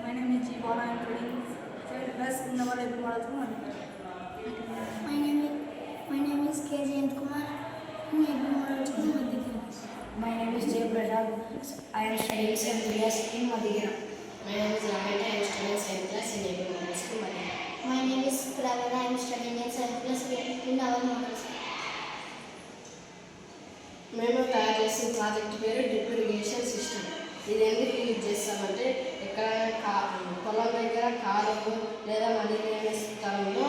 My name is Jeevan. I am studying 7th class in our Edu Model. My name is K. Jayant Kumar. In Edu Model School, Madhya. My name is Jay Prasad. I am studying 7th class in Madhya. My name is Ramesh. I am studying 7th class in Edu Model School, Madhya. My name is Pravina. I am studying in 7th class in our model school. మేము తయారు చేసిన project పేరు drip irrigation system. ఇది ఎందుకు use చేస్తామంటే ఎక్కడ పొలం దగ్గర కాలువ లేదా నది లేని స్థలంలో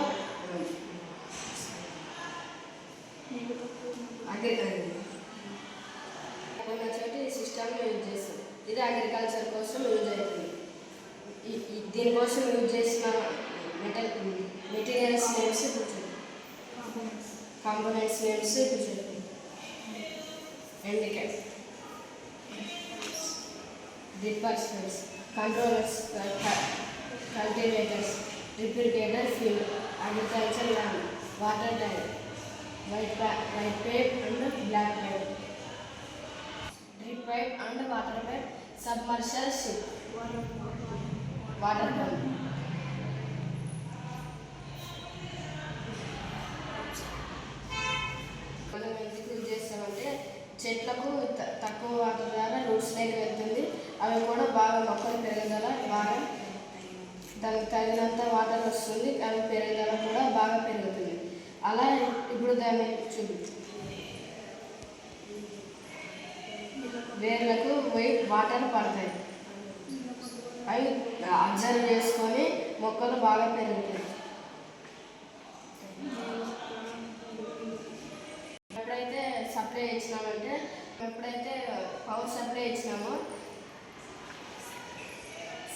ఉన్న చోట ఈ సిస్టమ్ని యూజ్ చేస్తాం. ఇది అగ్రికల్చర్ కోసం యూజ్ అవుతుంది. దీనికోసం యూజ్ చేసిన మెటీరియల్స్ నేమ్స్ కూర్చోండి, కాంపోనెంట్స్ నేమ్స్ కూర్చోండి. Handicap, drippers, controllers, cultivators, drip irrigator, fuel, agriculture land, water tank, white pipe and black pipe, drip pipe and water pipe, submersible ship, water pump. మనం ఎందుకు use చేస్తామంటే చెట్లకు తక్కువ water ద్వారా roots దగ్గర వెళ్తుంది. అవి కూడా బాగా మొక్కలు పెరుగుదల బాగా దానికి తగినంత వాటర్ వస్తుంది. అవి పెరుగుదల కూడా బాగా పెరుగుతుంది. అలా ఇప్పుడు దాన్ని వేర్లకు పోయి వాటర్ పడతాయి. అవి అబ్జర్వ్ చేసుకొని మొక్కలు బాగా పెరుగుతాయి. ఎప్పుడైతే పవర్ సప్లై ఇచ్చినామో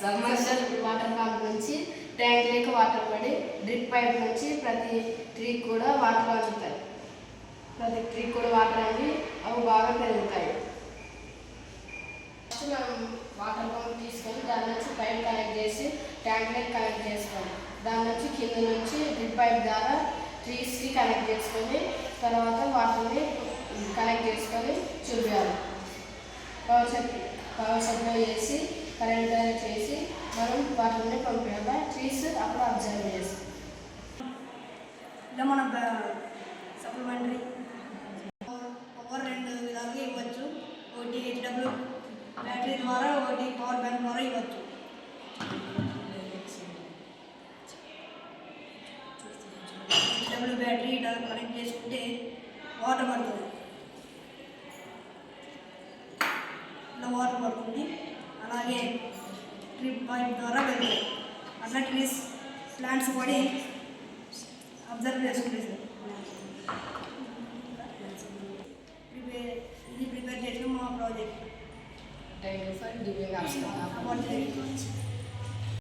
సబ్మర్షల్ వాటర్ పంప్ నుంచి ట్యాంక్ లేక వాటర్ పడి డ్రిప్ పైప్ నుంచి ప్రతి ట్రీకి కూడా వాటర్ అందుతాయి. ప్రతి ట్రీకి కూడా వాటర్ అంది అవి బాగా పెరుగుతాయి. ఫస్ట్ మనం వాటర్ పంప్ తీసుకొని దాని నుంచి పైప్ కనెక్ట్ చేసి ట్యాంక్ లేక కనెక్ట్ చేసుకోవాలి. దాని నుంచి కింద నుంచి డ్రిప్ పైప్ ద్వారా ట్రీస్కి కనెక్ట్ చేసుకొని తర్వాత వాటర్ని కనెక్ట్ చేసుకొని చూపించాలి. పవర్ సప్లై చేసి కరెంట్ చేసి మనం వాటర్ని పంపించాలి. ట్రీస్ అప్పుడు అబ్జర్వ్ చేసి ఇలా మన సప్లిమెంటరీ పవర్ రెండు విధాలుగా ఇవ్వచ్చు. ఒకటి హెచ్డబ్ల్యూ బ్యాటరీ ద్వారా, ఒకటి పవర్ బ్యాంక్ ద్వారా ఇవ్వచ్చు. హెచ్డబ్ల్యూ బ్యాటరీ ఇలా కనెక్ట్ చేసుకుంటే వాటర్ పడుతుంది. వాటర్ పడుతుంది. అలాగే డ్రిప్ పైప్ ద్వారా వెళ్తాయి. అట్లా ట్రీస్ ప్లాంట్స్ పడి అబ్జర్వ్ చేసుకుంటాయి. ఇది ప్రిపేర్ చేసిన మా project. Thank you for giving us.